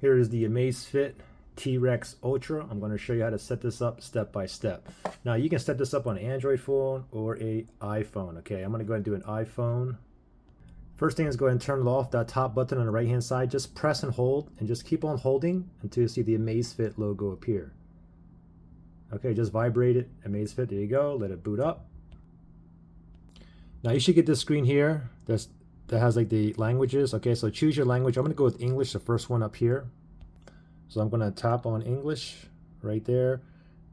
Here is the Amazfit T-Rex Ultra. I'm going to show you how to set this up step by step. Now you can set this up on an Android phone or a iPhone. Okay, I'm going to go ahead and do an iPhone. First thing is go ahead and turn off that top button on the right hand side. Just press and hold and just keep on holding until you see the Amazfit logo appear. Okay, just vibrate it. Amazfit, there you go. Let it boot up. Now you should get this screen here that has like the languages. Okay, so choose your language. I'm going to go with English, the first one up here. So I'm going to tap on English right there.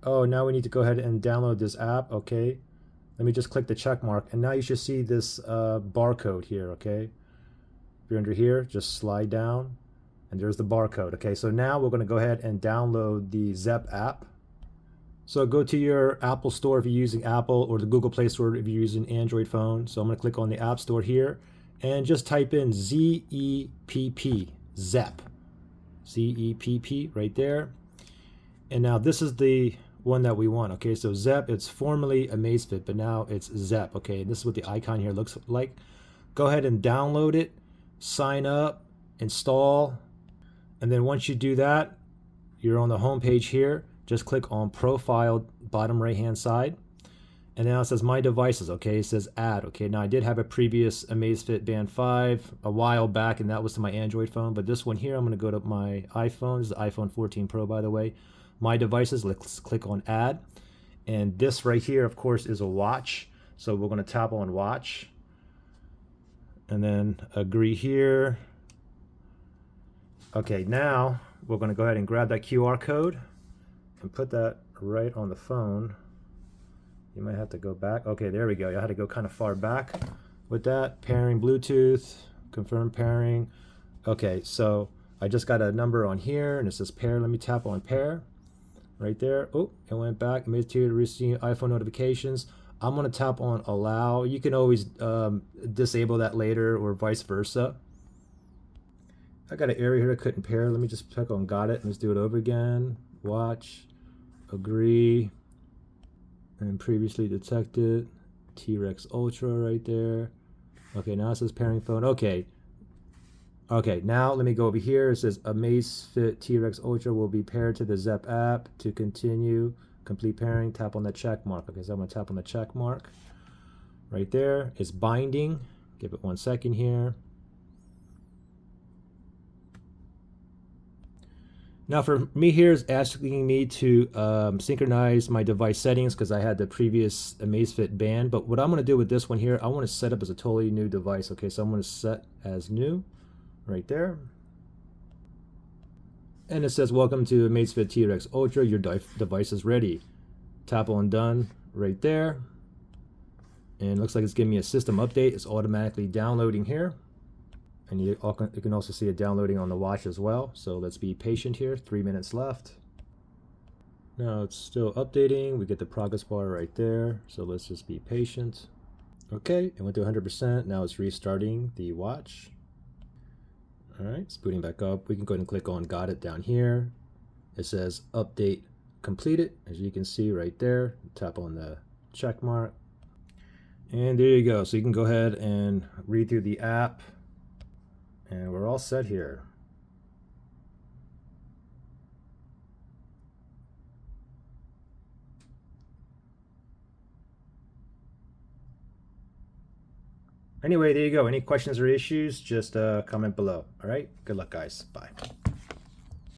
Oh, now we need to go ahead and download this app. Okay, let me just click the check mark, and now you should see this barcode here. Okay, if you're under here, just slide down and there's the barcode. Okay, so now we're going to go ahead and download the Zepp app. So go to your Apple Store if you're using Apple, or the Google Play Store if you're using Android phone. So I'm going to click on the App Store here and just type in Z-E-P-P, Zepp. Z-E-P-P right there. And now this is the one that we want. Okay, so Zepp, it's formerly Amazfit, but now it's Zepp. Okay, and this is what the icon here looks like. Go ahead and download it, sign up, install, and then once you do that, you're on the home page here. Just click on Profile, bottom right hand side, and now it says My Devices. Okay, it says Add. Okay, now I did have a previous Amazfit Band 5 a while back, and that was to my Android phone. But this one here, I'm going to go to my iPhone. This is the iPhone 14 Pro, by the way. My Devices. Let's click on Add, and this right here, of course, is a watch. So we're going to tap on Watch, and then agree here. Okay, now we're going to go ahead and grab that QR code and put that right on the phone. You might have to go back. Okay, there we go. I had to go kind of far back with that. Pairing Bluetooth, confirm pairing. Okay, so I just got a number on here and it says pair. Let me tap on pair right there. Oh, it went back. It made to receive iPhone notifications. I'm going to tap on allow. You can always disable that later or vice versa. I got an error here. I couldn't pair. Let me just click on got it. Let's do it over again. Watch. Agree, and previously detected T-Rex Ultra right there. Okay, now it says pairing phone. Okay, now let me go over here. It says Amazfit T-Rex Ultra will be paired to the Zepp app. To continue, complete pairing, tap on the check mark. Okay, so I'm gonna tap on the check mark right there. It's binding. Give it 1 second here. Now for me here is asking me to synchronize my device settings because I had the previous Amazfit band. But what I'm going to do with this one here, I want to set up as a totally new device. Okay, so I'm going to set as new right there. And it says, welcome to Amazfit T-Rex Ultra. Your device is ready. Tap on done right there. And it looks like it's giving me a system update. It's automatically downloading here. And you can also see it downloading on the watch as well. So let's be patient here. 3 minutes left. Now it's still updating. We get the progress bar right there. So let's just be patient. Okay, it went to 100%. Now it's restarting the watch. All right, it's booting back up. We can go ahead and click on got it down here. It says update completed, as you can see right there. Tap on the check mark. And there you go. So you can go ahead and read through the app. And we're all set here. Anyway, there you go. Any questions or issues, just comment below. All right. Good luck, guys. Bye.